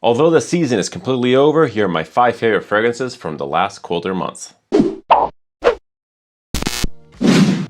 Although the season is completely over, here are my 5 favorite fragrances from the last colder months.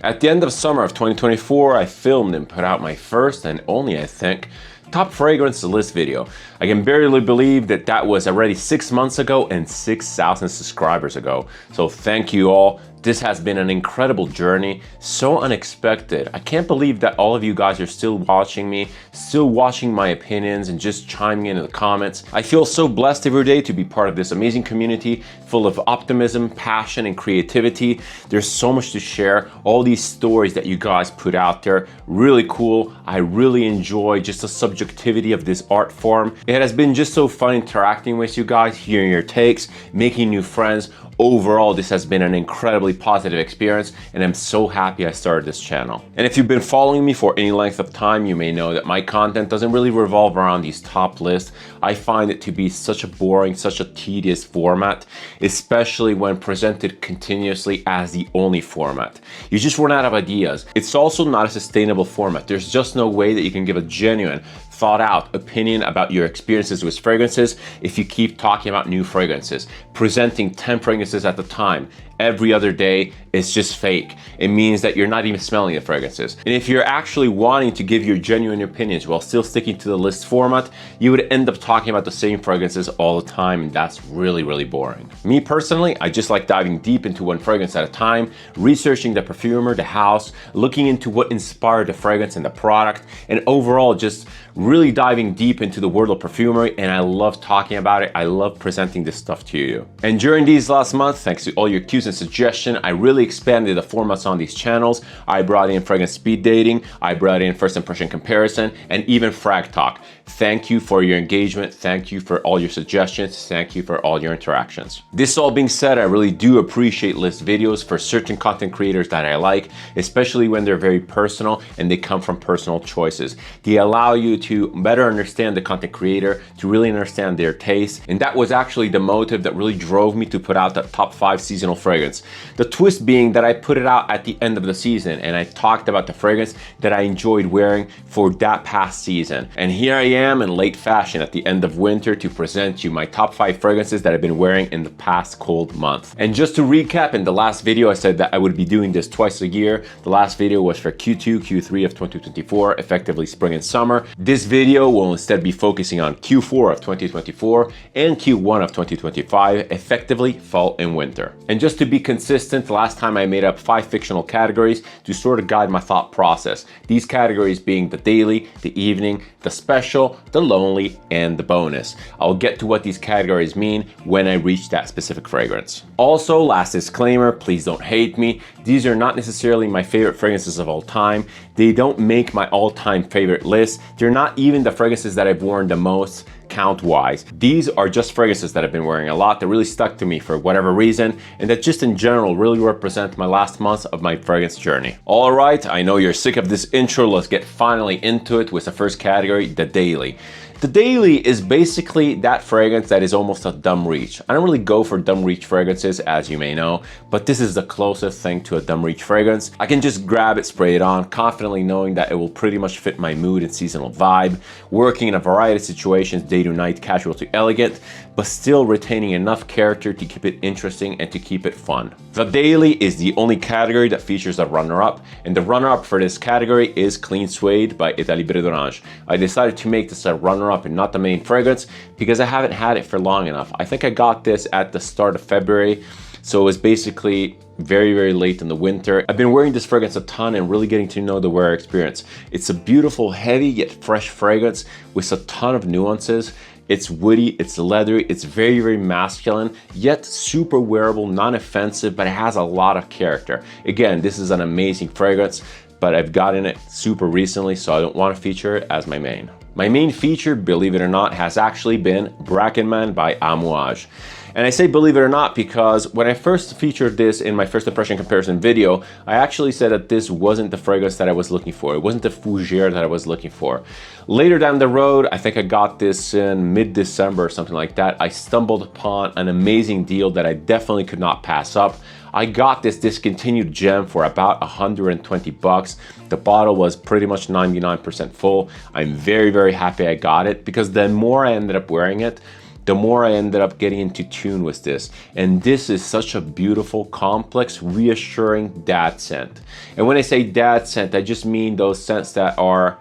At the end of summer of 2024, I filmed and put out my first and only, I think, top fragrance list video. I can barely believe that that was already 6 months ago and 6,000 subscribers ago. So thank you all. This has been an incredible journey, so unexpected. I can't believe that all of you guys are still watching me, still watching my opinions and just chiming in the comments. I feel so blessed every day to be part of this amazing community full of optimism, passion, and creativity. There's so much to share. All these stories that you guys put out there, really cool. I really enjoy just the subjectivity of this art form. It has been just so fun interacting with you guys, hearing your takes, making new friends. Overall, this has been an incredibly positive experience, and I'm so happy I started this channel. And if you've been following me for any length of time, you may know that my content doesn't really revolve around these top lists. I find it to be such a boring, such a tedious format, especially when presented continuously as the only format. You just run out of ideas. It's also not a sustainable format. There's just no way that you can give a genuine, thought out opinion about your experiences with fragrances if you keep talking about new fragrances, presenting 10 fragrances at a time every other day. Is just fake. It means that you're not even smelling the fragrances. And if you're actually wanting to give your genuine opinions while still sticking to the list format, you would end up talking about the same fragrances all the time, and that's really, really boring. Me personally, I just like diving deep into one fragrance at a time, researching the perfumer, the house, looking into what inspired the fragrance and the product, and overall just really diving deep into the world of perfumery, and I love talking about it. I love presenting this stuff to you. And during these last months, thanks to all your cues and suggestions, I really expanded the formats on these channels. I brought in fragrance speed dating, I brought in first impression comparison, and even frag talk. Thank you for your engagement. Thank you for all your suggestions. Thank you for all your interactions. This all being said, I really do appreciate list videos for certain content creators that I like, especially when they're very personal and they come from personal choices. They allow you to better understand the content creator, to really understand their taste. And that was actually the motive that really drove me to put out that top 5 seasonal fragrance. The twist being that I put it out at the end of the season and I talked about the fragrance that I enjoyed wearing for that past season. And here I am in late fashion at the end of winter to present you my top 5 fragrances that I've been wearing in the past cold month. And just to recap, in the last video I said that I would be doing this twice a year. The last video was for Q2, Q3 of 2024, effectively spring and summer. This video will instead be focusing on Q4 of 2024 and Q1 of 2025, effectively fall and winter. And just to be consistent, last time I made up 5 fictional categories to sort of guide my thought process. These categories being the daily, the evening, the special, the lonely, and the bonus. I'll get to what these categories mean when I reach that specific fragrance. Also, last disclaimer, please don't hate me. These are not necessarily my favorite fragrances of all time. They don't make my all-time favorite list. They're not even the fragrances that I've worn the most count-wise. These are just fragrances that I've been wearing a lot that really stuck to me for whatever reason, and that just in general really represent my last months of my fragrance journey. All right, I know you're sick of this intro. Let's get finally into it with the first category, the daily. The daily is basically that fragrance that is almost a dumb reach. I don't really go for dumb reach fragrances, as you may know, but this is the closest thing to a dumb reach fragrance. I can just grab it, spray it on, confidently knowing that it will pretty much fit my mood and seasonal vibe, working in a variety of situations, day to night, casual to elegant, but still retaining enough character to keep it interesting and to keep it fun. The daily is the only category that features a runner-up, and the runner-up for this category is Clean Suede by Etat Libre. I decided to make this a runner-up and not the main fragrance because I haven't had it for long enough. I think I got this at the start of February, so it was basically very, very late in the winter. I've been wearing this fragrance a ton and really getting to know the wearer experience. It's a beautiful, heavy yet fresh fragrance with a ton of nuances. It's woody, it's leathery, it's very, very masculine, yet super wearable, non-offensive, but it has a lot of character. Again, this is an amazing fragrance, but I've gotten it super recently, so I don't want to feature it as my main. My main feature, believe it or not, has actually been Bracken Man by Amouage. And I say believe it or not because when I first featured this in my first impression comparison video, I actually said that this wasn't the fragrance that I was looking for. It wasn't the fougere that I was looking for. Later down the road, I think I got this in mid-December or something like that, I stumbled upon an amazing deal that I definitely could not pass up. I got this discontinued gem for about 120 bucks. The bottle was pretty much 99% full. I'm very, very happy I got it because the more I ended up wearing it, the more I ended up getting into tune with this. And this is such a beautiful, complex, reassuring dad scent. And when I say dad scent, I just mean those scents that are,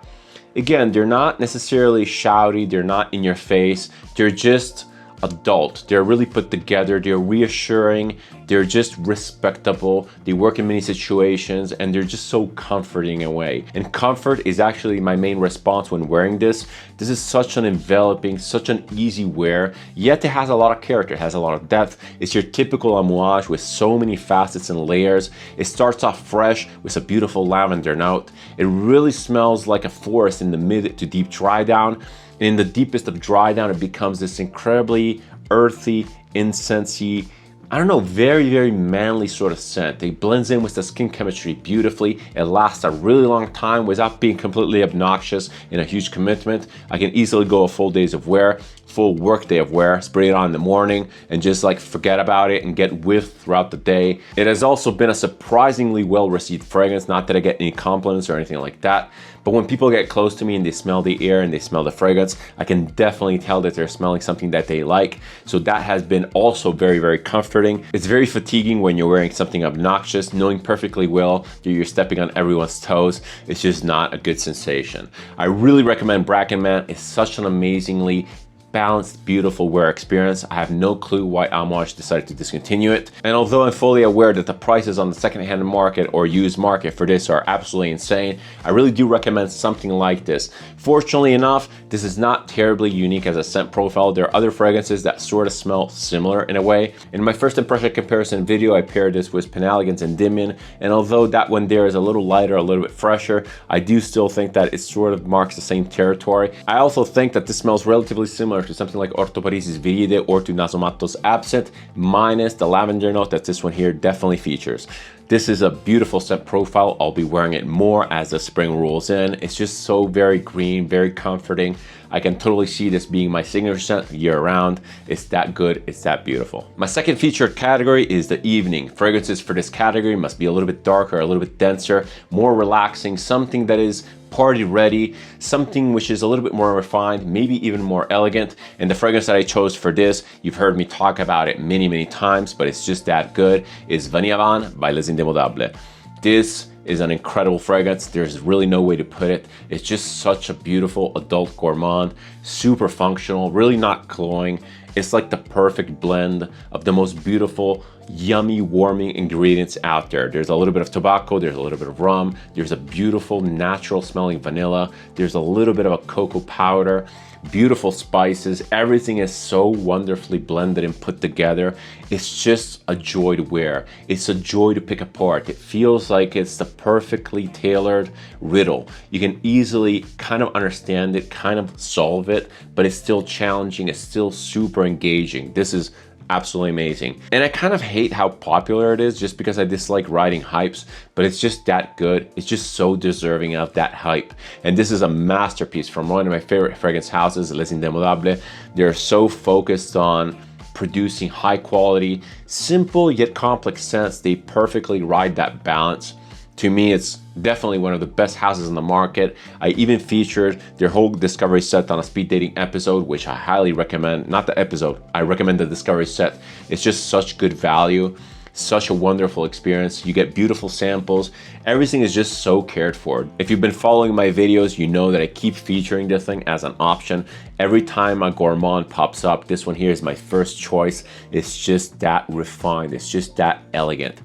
again, they're not necessarily shouty, they're not in your face, they're just adult. They're really put together, they're reassuring, they're just respectable, they work in many situations, and they're just so comforting in a way. And comfort is actually my main response when wearing this. This is such an enveloping, such an easy wear, yet it has a lot of character, it has a lot of depth. It's your typical Amouage with so many facets and layers. It starts off fresh with a beautiful lavender note. It really smells like a forest in the mid to deep dry down. And in the deepest of dry down, it becomes this incredibly earthy, incensey, I don't know, very, very manly sort of scent. It blends in with the skin chemistry beautifully. It lasts a really long time without being completely obnoxious and a huge commitment. I can easily go a full days of wear, full work day of wear, spray it on in the morning and just like forget about it and get whiffed throughout the day. It has also been a surprisingly well-received fragrance, not that I get any compliments or anything like that, but when people get close to me and they smell the air and they smell the fragrance, I can definitely tell that they're smelling something that they like. So that has been also very, very comforting. It's very fatiguing when you're wearing something obnoxious, knowing perfectly well that you're stepping on everyone's toes. It's just not a good sensation. I really recommend Bracken Man. It's such an amazingly balanced, beautiful wear experience. I have no clue why Amouage decided to discontinue it. And although I'm fully aware that the prices on the secondhand market or used market for this are absolutely insane, I really do recommend something like this. Fortunately enough, this is not terribly unique as a scent profile. There are other fragrances that sort of smell similar in a way. In my first impression comparison video, I paired this with Penhaligon's Endymion, and although that one there is a little lighter, a little bit fresher, I do still think that it sort of marks the same territory. I also think that this smells relatively similar to something like Orto Parisi's Viride or to Nasomatto's Absinthe, minus the lavender note that this one here definitely features. This is a beautiful scent profile. I'll be wearing it more as the spring rolls in. It's just so very green, very comforting. I can totally see this being my signature scent year round. It's that good, it's that beautiful. My second featured category is the evening. Fragrances for this category must be a little bit darker, a little bit denser, more relaxing, something that is party ready, something which is a little bit more refined, maybe even more elegant. And the fragrance that I chose for this, you've heard me talk about it many, many times, but it's just that good, is Vanille by Les Indemodables. This is an incredible fragrance. There's really no way to put it. It's just such a beautiful adult gourmand, super functional, really not cloying. It's like the perfect blend of the most beautiful, yummy, warming ingredients out there. There's a little bit of tobacco, there's a little bit of rum, there's a beautiful natural smelling vanilla, there's a little bit of a cocoa powder, beautiful spices. Everything is so wonderfully blended and put together. It's just a joy to wear. It's a joy to pick apart. It feels like it's the perfectly tailored riddle. You can easily kind of understand it, kind of solve it, but it's still challenging. It's still super engaging. This is absolutely amazing. And I kind of hate how popular it is just because I dislike riding hypes, but it's just that good. It's just so deserving of that hype. And this is a masterpiece from one of my favorite fragrance houses, Les Indemodables. They're so focused on producing high quality, simple yet complex scents. They perfectly ride that balance. To me, it's definitely one of the best houses in the market. I even featured their whole discovery set on a speed dating episode, which I highly recommend. Not the episode, I recommend the discovery set. It's just such good value, such a wonderful experience. You get beautiful samples. Everything is just so cared for. If you've been following my videos, you know that I keep featuring this thing as an option. Every time a gourmand pops up, this one here is my first choice. It's just that refined. It's just that elegant.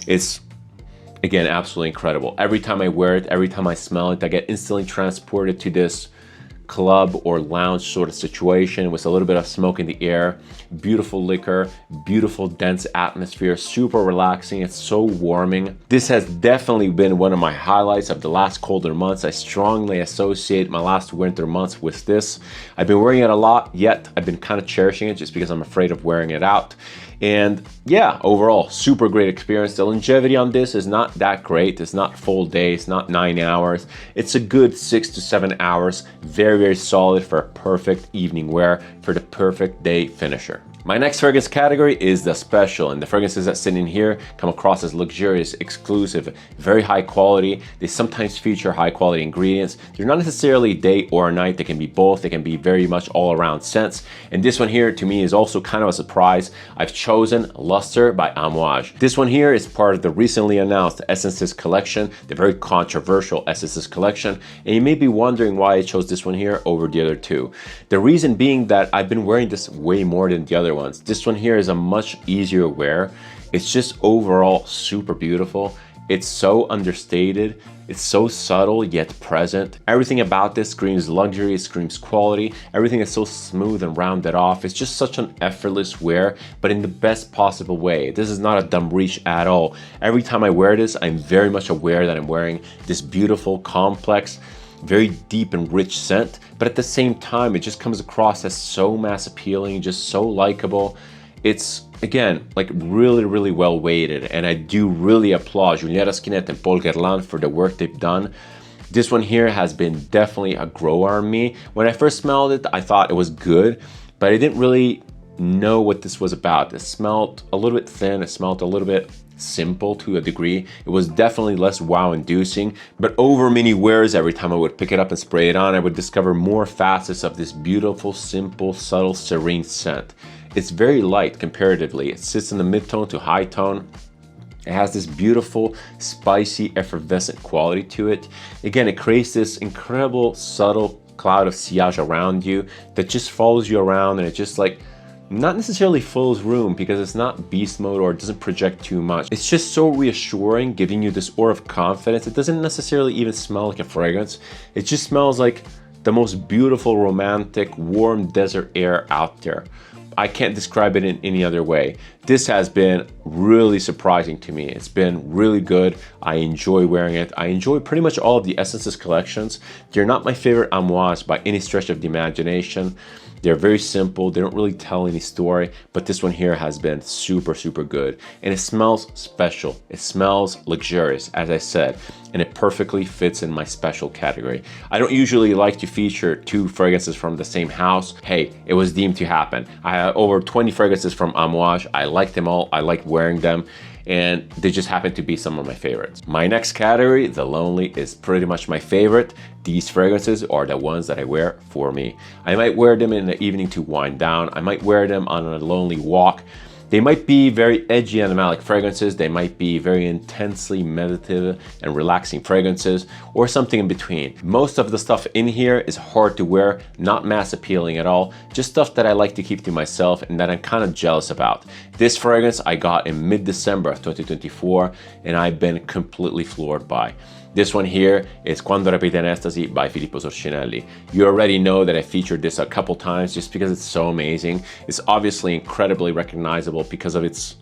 It's, again, absolutely incredible. Every time I wear it, every time I smell it, I get instantly transported to this club or lounge sort of situation with a little bit of smoke in the air. Beautiful liquor, beautiful dense atmosphere, super relaxing. It's so warming. This has definitely been one of my highlights of the last colder months. I strongly associate my last winter months with this. I've been wearing it a lot, yet I've been kind of cherishing it just because I'm afraid of wearing it out. And yeah, overall, super great experience. The longevity on this is not that great. It's not full day, it's not 9 hours. It's a good 6 to 7 hours. Very, very solid for a perfect evening wear, for the perfect day finisher. My next fragrance category is the special, and the fragrances that sit in here come across as luxurious, exclusive, very high quality. They sometimes feature high quality ingredients. They're not necessarily day or night, they can be both. They can be very much all around scents. And this one here to me is also kind of a surprise. I've chosen Lustre by Amouage. This one here is part of the recently announced Essences collection, the very controversial Essences collection. And you may be wondering why I chose this one here over the other two. The reason being that I've been wearing this way more than the other ones. This one here is a much easier wear. It's just overall super beautiful. It's so understated. It's so subtle yet present. Everything about this screams luxury, it screams quality. Everything is so smooth and rounded off. It's just such an effortless wear, but in the best possible way. This is not a dumb reach at all. Every time I wear this, I'm very much aware that I'm wearing this beautiful, complex, very deep and rich scent, but at the same time, it just comes across as so mass appealing, just so likable. It's, again, like really well weighted, and I do really applaud Julieta Skinet and Paul Guerlain for the work they've done. This one here has been definitely a grower on me. When I first smelled it, I thought it was good, but I didn't really know what this was about. It smelled a little bit thin, it smelled a little bit simple to a degree. It was definitely less wow inducing, but over many wears, every time I would pick it up and spray it on, I would discover more facets of this beautiful, simple, subtle, serene scent. It's very light comparatively. It sits in the mid-tone to high tone. It has this beautiful, spicy, effervescent quality to it. Again, it creates this incredible, subtle cloud of sillage around you that just follows you around, and it just like, not necessarily fills room because it's not beast mode or it doesn't project too much. It's just so reassuring, giving you this aura of confidence. It doesn't necessarily even smell like a fragrance. It just smells like the most beautiful, romantic, warm desert air out there. I can't describe it in any other way. This has been really surprising to me. It's been really good. I enjoy wearing it. I enjoy pretty much all of the Essences collections. They're not my favorite Amouage by any stretch of the imagination. They're very simple, they don't really tell any story, but this one here has been super good. And it smells special, it smells luxurious, as I said, and it perfectly fits in my special category. I don't usually like to feature two fragrances from the same house. Hey, it was deemed to happen. I have over 20 fragrances from Amouage. I like them all, I like wearing them, and they just happen to be some of my favorites. My next category, the Lonely, is pretty much my favorite. These fragrances are the ones that I wear for me. I might wear them in the evening to wind down. I might wear them on a lonely walk. They might be very edgy animalic fragrances. They might be very intensely meditative and relaxing fragrances, or something in between. Most of the stuff in here is hard to wear, not mass appealing at all, just stuff that I like to keep to myself and that I'm kind of jealous about. This fragrance I got in mid-December of 2024, and I've been completely floored by. This one here is Quando, Rapita and Estasi by Filippo Sorcinelli. You already know that I featured this a couple times just because it's so amazing. It's obviously incredibly recognizable because of its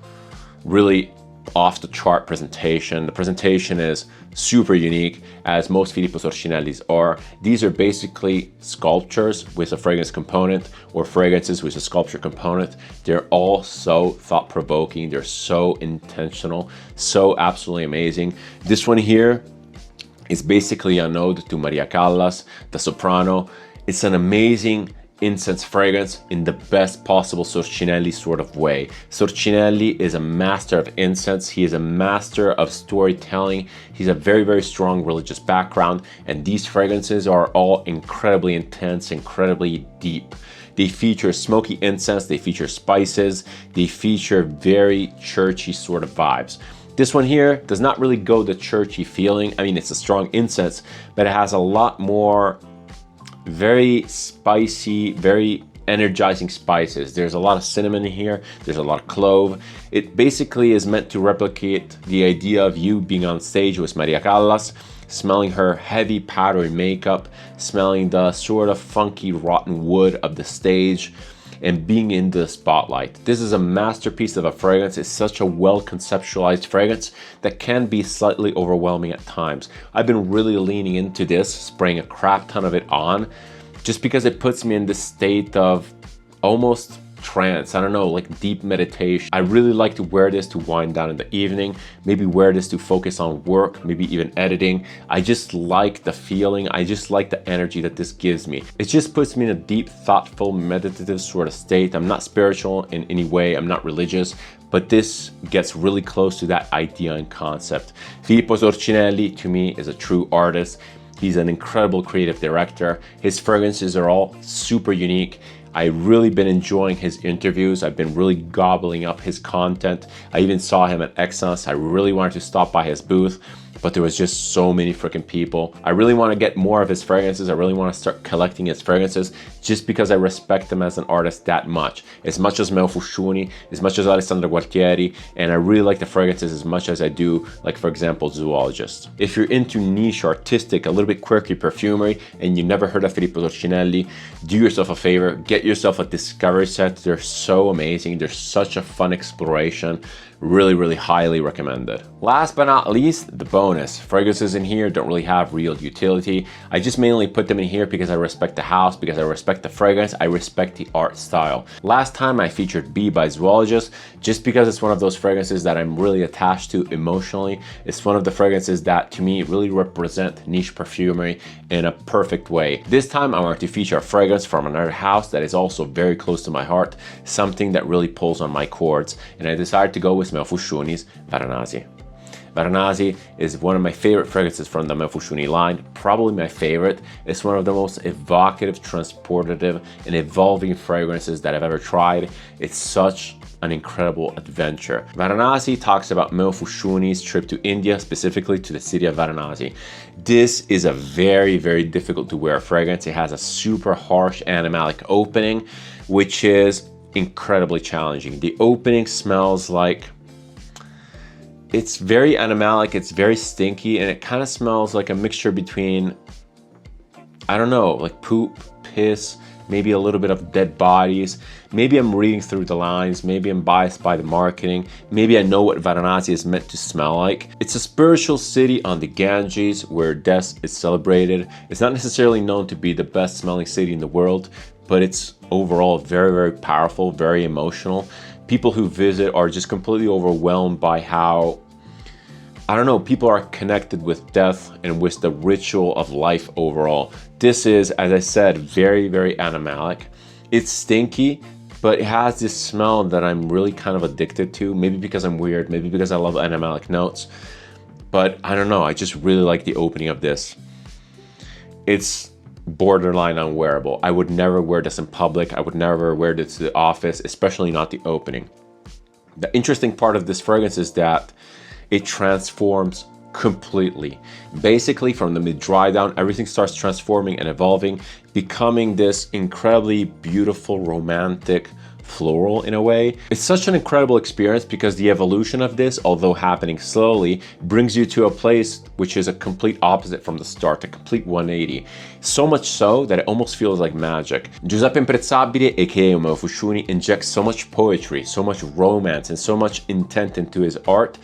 really off-the-chart presentation. The presentation is super unique, as most Filippo Sorcinellis are. These are basically sculptures with a fragrance component, or fragrances with a sculpture component. They're all so thought-provoking, they're so intentional, so absolutely amazing. This one here, it's basically an ode to Maria Callas, the soprano. It's an amazing incense fragrance in the best possible Sorcinelli sort of way. Sorcinelli is a master of incense. He is a master of storytelling. He's a very strong religious background, and these fragrances are all incredibly intense, incredibly deep. They feature smoky incense, they feature spices, they feature very churchy sort of vibes. This one here does not really go the churchy feeling. I mean, it's a strong incense, but it has a lot more very spicy, very energizing spices. There's a lot of cinnamon in here. There's a lot of clove. It basically is meant to replicate the idea of you being on stage with Maria Callas, smelling her heavy powdery makeup, smelling the sort of funky rotten wood of the stage, and being in the spotlight. This is a masterpiece of a fragrance. It's such a well conceptualized fragrance that can be slightly overwhelming at times. I've been really leaning into this, spraying a crap ton of it on, just because it puts me in this state of almost trance, I don't know, like deep meditation. I really like to wear this to wind down in the evening, maybe wear this to focus on work, maybe even editing. I just like the feeling, I just like the energy that this gives me. It just puts me in a deep, thoughtful, meditative sort of state. I'm not spiritual in any way, I'm not religious, but this gets really close to that idea and concept. Filippo Sorcinelli, to me, is a true artist. He's an incredible creative director. His fragrances are all super unique. I've really been enjoying his interviews. I've been really gobbling up his content. I even saw him at Estasi. I really wanted to stop by his booth, but there was just so many freaking people. I really want to get more of his fragrances. I really want to start collecting his fragrances just because I respect him as an artist that much. As much as Meo Fusciuni, as much as Alessandro Gualtieri, and I really like the fragrances as much as I do, like for example, Zoologist. If you're into niche, artistic, a little bit quirky perfumery, and you never heard of Filippo Sorcinelli, do yourself a favor, get yourself a discovery set. They're so amazing. They're such a fun exploration. Really, really highly recommended. Last but not least, the bonus. Fragrances in here don't really have real utility. I just mainly put them in here because I respect the house, because I respect the fragrance, I respect the art style. Last time I featured B by Zoologist, just because it's one of those fragrances that I'm really attached to emotionally. It's one of the fragrances that to me really represent niche perfumery in a perfect way. This time I want to feature a fragrance from another house that is also very close to my heart, something that really pulls on my chords, and I decided to go with Meo Fusciuni's Varanasi. Varanasi is one of my favorite fragrances from the Meo Fusciuni line, probably my favorite. It's one of the most evocative, transportative, and evolving fragrances that I've ever tried. It's such an incredible adventure. Varanasi talks about Meo Fusciuni's trip to India, specifically to the city of Varanasi. This is a very, very difficult to wear fragrance. It has a super harsh animalic opening, which is incredibly challenging. The opening smells like, it's very animalic, it's very stinky, and it kind of smells like a mixture between, I don't know, like poop, piss, maybe a little bit of dead bodies. Maybe I'm reading through the lines, maybe I'm biased by the marketing, maybe I know what Varanasi is meant to smell like. It's a spiritual city on the Ganges where death is celebrated. It's not necessarily known to be the best smelling city in the world, but it's overall very, very powerful, very emotional. People who visit are just completely overwhelmed by how, I don't know, people are connected with death and with the ritual of life overall. This is, as I said, very, very animalic. It's stinky, but it has this smell that I'm really kind of addicted to. Maybe because I'm weird, maybe because I love animalic notes. But I don't know, I just really like the opening of this. It's borderline unwearable. I would never wear this in public. I would never wear this to the office, especially not the opening. The interesting part of this fragrance is that it transforms completely. Basically, from the mid-dry down, everything starts transforming and evolving, becoming this incredibly beautiful, romantic, floral in a way. It's such an incredible experience because the evolution of this, although happening slowly, brings you to a place which is a complete opposite from the start, a complete 180. So much so that it almost feels like magic. Giuseppe Imprezzabile, aka Meo Fusciuni, injects so much poetry, so much romance, and so much intent into his art,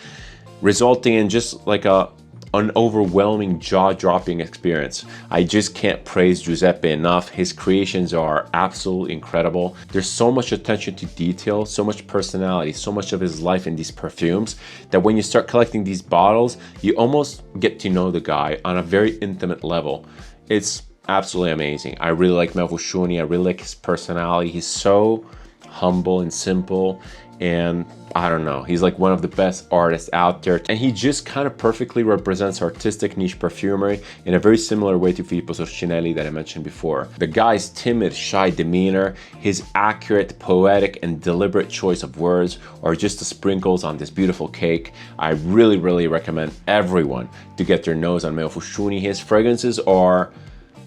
resulting in just like an overwhelming, jaw-dropping experience. I just can't praise Giuseppe enough. His creations are absolutely incredible. There's so much attention to detail, so much personality, so much of his life in these perfumes that when you start collecting these bottles, you almost get to know the guy on a very intimate level. It's absolutely amazing. I really like Meo Fusciuni. I really like his personality. He's so humble and simple, and I don't know, he's like one of the best artists out there, and he just kind of perfectly represents artistic niche perfumery in a very similar way to Filippo Sorcinelli that I mentioned before. The guy's timid, shy demeanor, his accurate, poetic, and deliberate choice of words are just the sprinkles on this beautiful cake. I really, really recommend everyone to get their nose on Meo Fusciuni. His fragrances are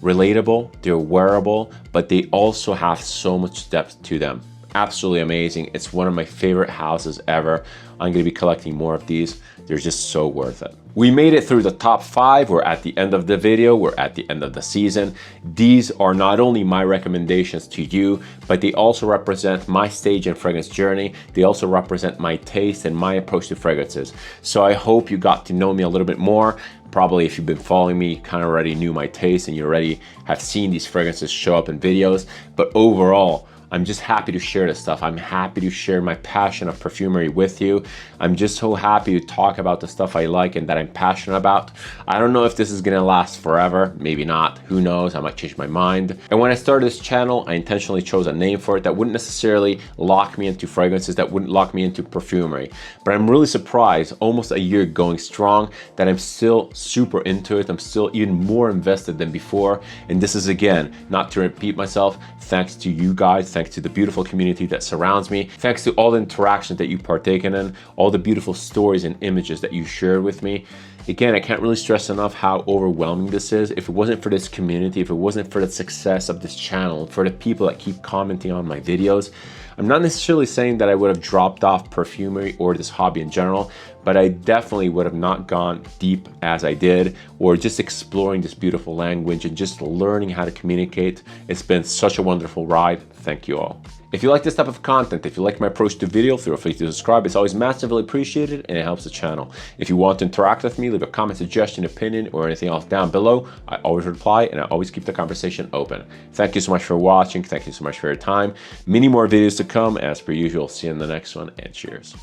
relatable, they're wearable, but they also have so much depth to them. Absolutely amazing. It's one of my favorite houses ever. I'm going to be collecting more of these. They're just so worth it. We made it through the top 5. We're at the end of the video. We're at the end of the season. These are not only my recommendations to you, but they also represent my stage and fragrance journey. They also represent my taste and my approach to fragrances. So I hope you got to know me a little bit more. Probably if you've been following me, you kind of already knew my taste and you already have seen these fragrances show up in videos. But overall, I'm just happy to share this stuff. I'm happy to share my passion of perfumery with you. I'm just so happy to talk about the stuff I like and that I'm passionate about. I don't know if this is gonna last forever, maybe not, who knows, I might change my mind. And when I started this channel, I intentionally chose a name for it that wouldn't necessarily lock me into fragrances, that wouldn't lock me into perfumery. But I'm really surprised, almost a year going strong, that I'm still super into it. I'm still even more invested than before. And this is, again, not to repeat myself, thanks to you guys, thanks to the beautiful community that surrounds me, thanks to all the interactions that you've partaken in, all the beautiful stories and images that you shared with me. Again, I can't really stress enough how overwhelming this is. If it wasn't for this community, if it wasn't for the success of this channel, for the people that keep commenting on my videos, I'm not necessarily saying that I would have dropped off perfumery or this hobby in general, but I definitely would have not gone deep as I did, or just exploring this beautiful language and just learning how to communicate. It's been such a wonderful ride. Thank you all. If you like this type of content, if you like my approach to video, feel free to subscribe. It's always massively appreciated and it helps the channel. If you want to interact with me, leave a comment, suggestion, opinion, or anything else down below. I always reply and I always keep the conversation open. Thank you so much for watching. Thank you so much for your time. Many more videos to come as per usual. See you in the next one and cheers.